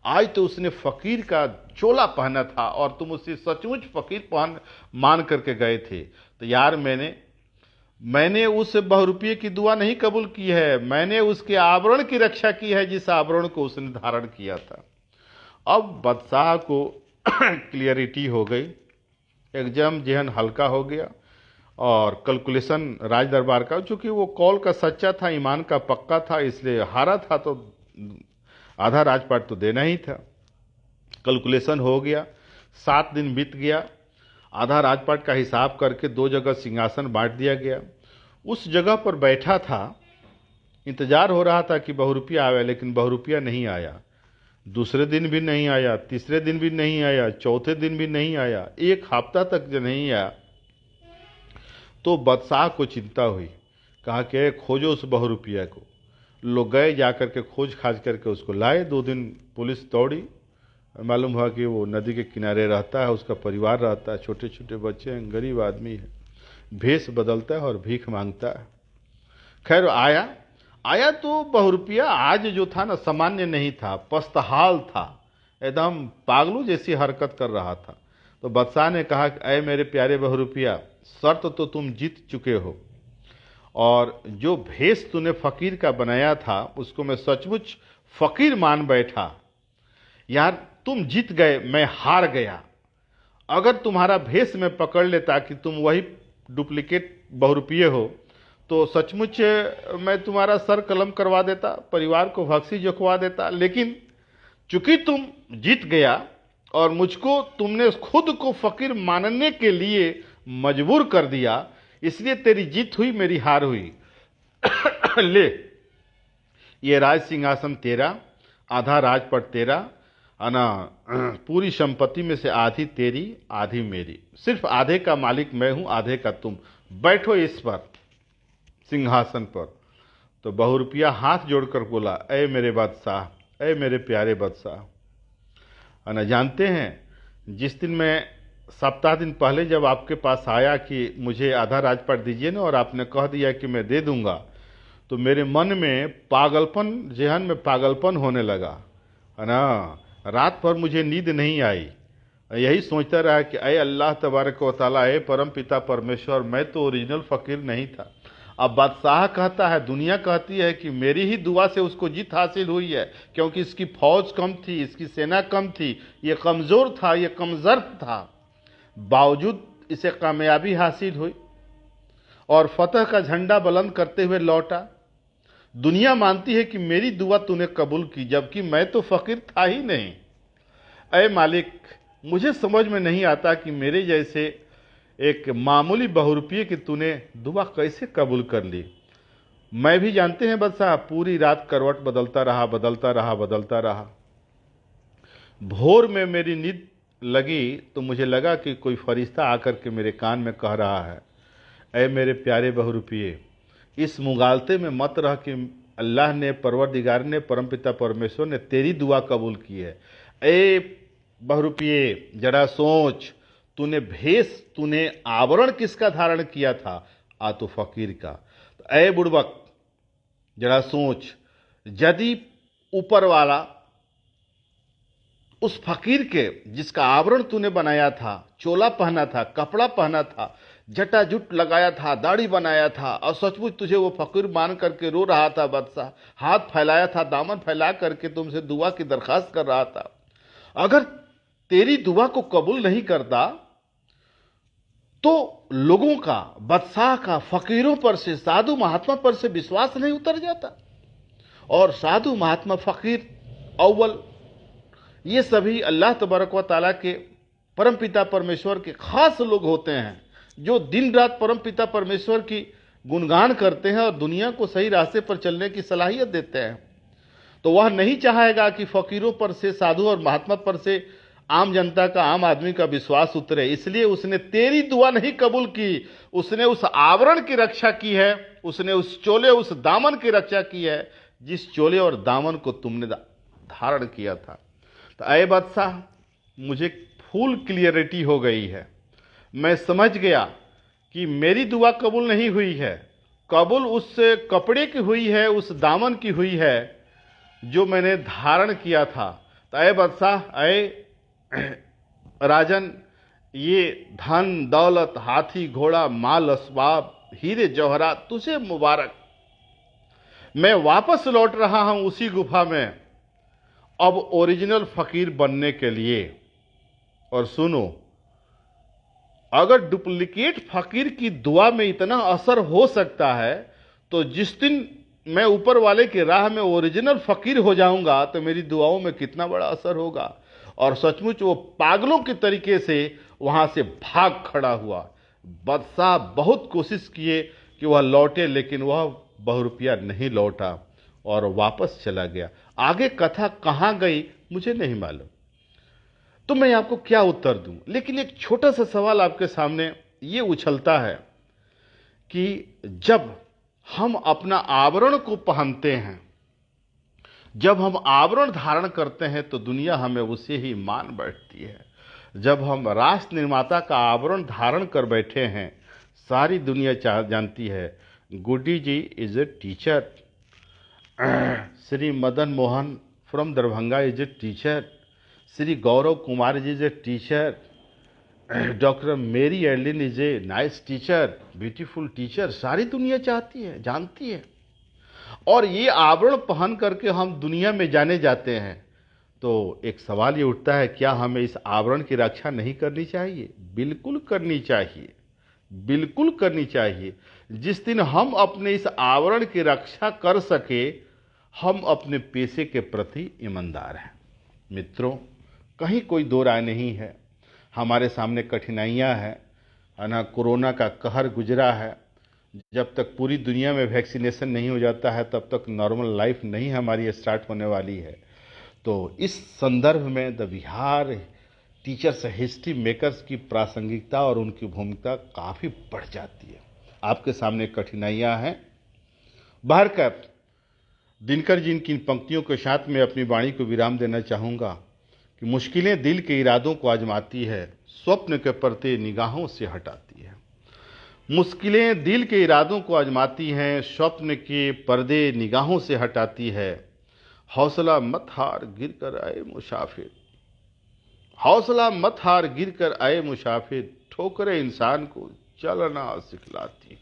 [SPEAKER 1] आज तो उसने फकीर का चोला पहना था और तुम उसे सचमुच फकीर पहन मान करके गए थे। तो यार मैंने उस बहुरूपिये की दुआ नहीं कबूल की है, मैंने उसके आवरण की रक्षा की है जिस आवरण को उसने धारण किया था। अब बादशाह को क्लियरिटी हो गई, एग्जाम जेहन हल्का हो गया और कैलकुलेशन राज दरबार का, चूंकि वो कौल का सच्चा था, ईमान का पक्का था, इसलिए हारा था तो आधा राजपाट तो देना ही था। कैलकुलेशन हो गया, 7 दिन बीत गया, आधा राजपाट का हिसाब करके 2 जगह सिंहासन बांट दिया गया। उस जगह पर बैठा था, इंतजार हो रहा था कि बहुरूपिया आवे, लेकिन बहुरूपिया नहीं आया। दूसरे दिन भी नहीं आया, तीसरे दिन भी नहीं आया, चौथे दिन भी नहीं आया, 1 हफ्ता तक जो नहीं आया तो बादशाह को चिंता हुई। कहा कि खोजो उस बहुरूपिया को। लोग गए, जाकर के खोज खाज करके उसको लाए। 2 दिन पुलिस दौड़ी, मालूम हुआ कि वो नदी के किनारे रहता है, उसका परिवार रहता है, छोटे छोटे बच्चे हैं, गरीब आदमी है, भेष बदलता है और भीख मांगता है। खैर आया तो बहुरूपिया आज जो था ना, सामान्य नहीं था, पस्तहाल था, एकदम पागलों जैसी हरकत कर रहा था। तो बादशाह ने कहा कि अय मेरे प्यारे बहुरूपिया, शर्त तो तुम जीत चुके हो और जो भेष तूने फकीर का बनाया था उसको मैं सचमुच फकीर मान बैठा। यार तुम जीत गए, मैं हार गया। अगर तुम्हारा भेष में पकड़ लेता कि तुम वही डुप्लीकेट बहुरूपिये हो तो सचमुच मैं तुम्हारा सर कलम करवा देता, परिवार को भक्सी जोखवा देता। लेकिन चूंकि तुम जीत गया और मुझको तुमने खुद को फकीर मानने के लिए मजबूर कर दिया, इसलिए तेरी जीत हुई, मेरी हार हुई। ले, ये राज सिंहासन तेरा, आधा राजपट तेरा, अना पूरी संपत्ति में से आधी तेरी आधी मेरी, सिर्फ आधे का मालिक मैं हूं, आधे का तुम। बैठो इस पर सिंहासन पर। तो बहुरूपिया हाथ जोड़कर बोला, ऐ मेरे बादशाह, ऐ मेरे प्यारे बादशाह, अना जानते हैं जिस दिन मैं सप्ताह दिन पहले जब आपके पास आया कि मुझे आधा राजपाट दीजिए ना, और आपने कह दिया कि मैं दे दूंगा, तो मेरे मन में पागलपन, जेहन में पागलपन होने लगा, है ना। रात भर मुझे नींद नहीं आई, यही सोचता रहा कि अय अल्लाह तबारक व तआला, अय परम पिता परमेश्वर, मैं तो ओरिजिनल फकीर नहीं था। अब बादशाह कहता है, दुनिया कहती है कि मेरी ही दुआ से उसको जीत हासिल हुई है, क्योंकि इसकी फौज कम थी, इसकी सेना कम थी, ये कमज़ोर था, ये कमज़र्फ था, बावजूद इसे कामयाबी हासिल हुई और फतह का झंडा बुलंद करते हुए लौटा। दुनिया मानती है कि मेरी दुआ तूने कबूल की, जबकि मैं तो फकीर था ही नहीं। अय मालिक, मुझे समझ में नहीं आता कि मेरे जैसे एक मामूली बहुरूपिये की तूने दुआ कैसे कबूल कर ली। मैं भी जानते हैं बादशाह, पूरी रात करवट बदलता रहा। भोर में मेरी नींद लगी तो मुझे लगा कि कोई फरिश्ता आकर के मेरे कान में कह रहा है, ऐ मेरे प्यारे बहुरूपिये, इस मुगालते में मत रह कि अल्लाह ने, परवरदिगार ने, परमपिता परमेश्वर ने तेरी दुआ कबूल की है। ऐ बहुरूपिये, जरा सोच, तूने आवरण किसका धारण किया था? आ तो फकीर का। तो ऐ बुड़बक, जरा सोच, यदि ऊपर वाला उस फकीर के जिसका आवरण तूने बनाया था, चोला पहना था, कपड़ा पहना था, जटाजुट लगाया था, दाढ़ी बनाया था, और सचमुच तुझे वो फकीर मान करके रो रहा था बादशाह, हाथ फैलाया था, दामन फैला करके तुमसे दुआ की दरखास्त कर रहा था, अगर तेरी दुआ को कबूल नहीं करता तो लोगों का, बादशाह का, फकीरों पर से, साधु महात्मा पर से विश्वास नहीं उतर जाता। और साधु महात्मा, फकीर, अव्वल, ये सभी अल्लाह तबारक व ताला के परमपिता परमेश्वर के खास लोग होते हैं, जो दिन रात परमपिता परमेश्वर की गुणगान करते हैं और दुनिया को सही रास्ते पर चलने की सलाहियत देते हैं। तो वह नहीं चाहेगा कि फकीरों पर से, साधु और महात्मा पर से आम जनता का, आम आदमी का विश्वास उतरे। इसलिए उसने तेरी दुआ नहीं कबूल की, उसने उस आवरण की रक्षा की है, उसने उस चोले, उस दामन की रक्षा की है जिस चोले और दामन को तुमने धारण किया था। तो अय बादशाह, मुझे फुल क्लियरिटी हो गई है, मैं समझ गया कि मेरी दुआ कबूल नहीं हुई है, कबूल उस कपड़े की हुई है, उस दामन की हुई है जो मैंने धारण किया था। तो अय बादशाह, अय राजन, ये धन दौलत, हाथी घोड़ा, माल असबाब, हीरे जवाहरात तुझे मुबारक। मैं वापस लौट रहा हूं उसी गुफा में, अब ओरिजिनल फकीर बनने के लिए। और सुनो, अगर डुप्लीकेट फकीर की दुआ में इतना असर हो सकता है, तो जिस दिन मैं ऊपर वाले की राह में ओरिजिनल फकीर हो जाऊंगा तो मेरी दुआओं में कितना बड़ा असर होगा। और सचमुच वो पागलों के तरीके से वहां से भाग खड़ा हुआ। बादशाह बहुत कोशिश किए कि वह लौटे, लेकिन वह बहुरुपिया नहीं लौटा और वापस चला गया। आगे कथा कहां गई मुझे नहीं मालूम, तो मैं आपको क्या उत्तर दूं। लेकिन एक छोटा सा सवाल आपके सामने ये उछलता है कि जब हम अपना आवरण को पहनते हैं, जब हम आवरण धारण करते हैं, तो दुनिया हमें उसे ही मान बैठती है। जब हम राष्ट्र निर्माता का आवरण धारण कर बैठे हैं, सारी दुनिया जानती है Guddi ji is a teacher, Shri Madan Mohan from Darbhanga is a teacher, Shri Gaurav Kumar ji is a teacher, doctor Mary Erlin is a nice teacher, beautiful teacher. सारी दुनिया चाहती है, जानती है। और ये आवरण पहन करके हम दुनिया में जाने जाते हैं। तो एक सवाल ये उठता है, क्या हमें इस आवरण की रक्षा नहीं करनी चाहिए? बिल्कुल करनी चाहिए, बिल्कुल करनी चाहिए। जिस दिन हम अपने इस आवरण की रक्षा कर सके, हम अपने पेशे के प्रति ईमानदार हैं। मित्रों, कहीं कोई दो राय नहीं है, हमारे सामने कठिनाइयां हैं, है ना। कोरोना का कहर गुजरा है, जब तक पूरी दुनिया में वैक्सीनेशन नहीं हो जाता है तब तक नॉर्मल लाइफ नहीं हमारी स्टार्ट होने वाली है। तो इस संदर्भ में the Bihar teachers history makers की प्रासंगिकता और उनकी भूमिका काफ़ी बढ़ जाती है। आपके सामने कठिनाइयां हैं। बहरकैफ, दिनकर जी की इन पंक्तियों के साथ मैं अपनी वाणी को विराम देना चाहूँगा कि मुश्किलें दिल के इरादों को आजमाती है, स्वप्न के पर्दे निगाहों से हटाती है। मुश्किलें दिल के इरादों को आजमाती हैं, स्वप्न के पर्दे निगाहों से हटाती है। हौसला मत हार गिर कर आए मुसाफिर, हौसला मत हार गिर कर आए मुसाफिर, ठोकरें इंसान को चलना सिखलाती।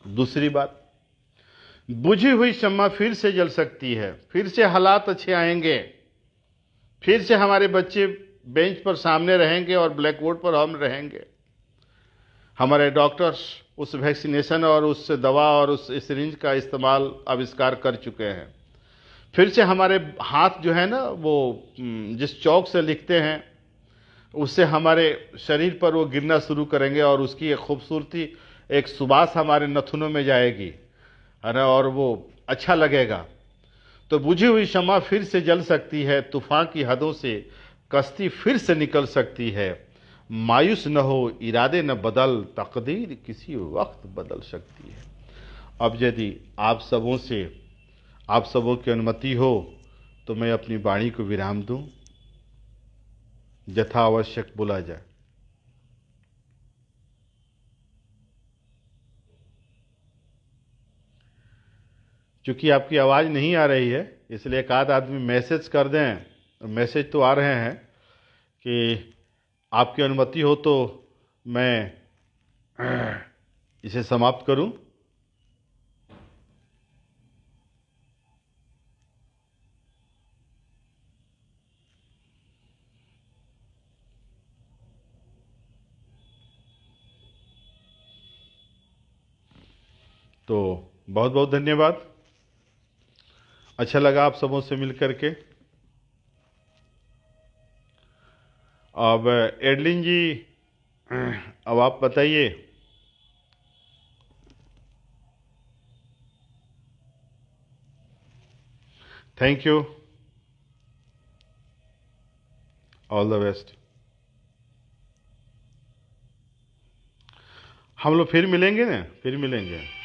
[SPEAKER 1] दूसरी बात, बुझी हुई शम्मा फिर से जल सकती है, फिर से हालात अच्छे आएंगे, फिर से हमारे बच्चे बेंच पर सामने रहेंगे और ब्लैक बोर्ड पर हम रहेंगे। हमारे डॉक्टर्स उस वैक्सीनेशन और उस दवा और उस सिरिंज का इस्तेमाल आविष्कार कर चुके हैं। फिर से हमारे हाथ जो है ना, वो जिस चौक से लिखते हैं उससे हमारे शरीर पर वो गिरना शुरू करेंगे और उसकी एक खूबसूरती, एक सुबास हमारे नथुनों में जाएगी, है ना, और वो अच्छा लगेगा। तो बुझी हुई शम्मा फिर से जल सकती है, तूफान की हदों से कश्ती फिर से निकल सकती है। मायूस न हो, इरादे न बदल, तकदीर किसी वक्त बदल सकती है। अब यदि आप सबों की अनुमति हो तो मैं अपनी वाणी को विराम दूं, यथा आवश्यक बोला जाए। चूंकि आपकी आवाज़ नहीं आ रही है, इसलिए एक आध आदमी मैसेज कर दें। मैसेज तो आ रहे हैं कि आपकी अनुमति हो तो मैं इसे समाप्त करूं। तो बहुत बहुत धन्यवाद। अच्छा लगा आप सबों से मिल करके। अब एडलिन जी, अब आप बताइए। Thank you, all the best. हम लोग फिर मिलेंगे ना, फिर मिलेंगे।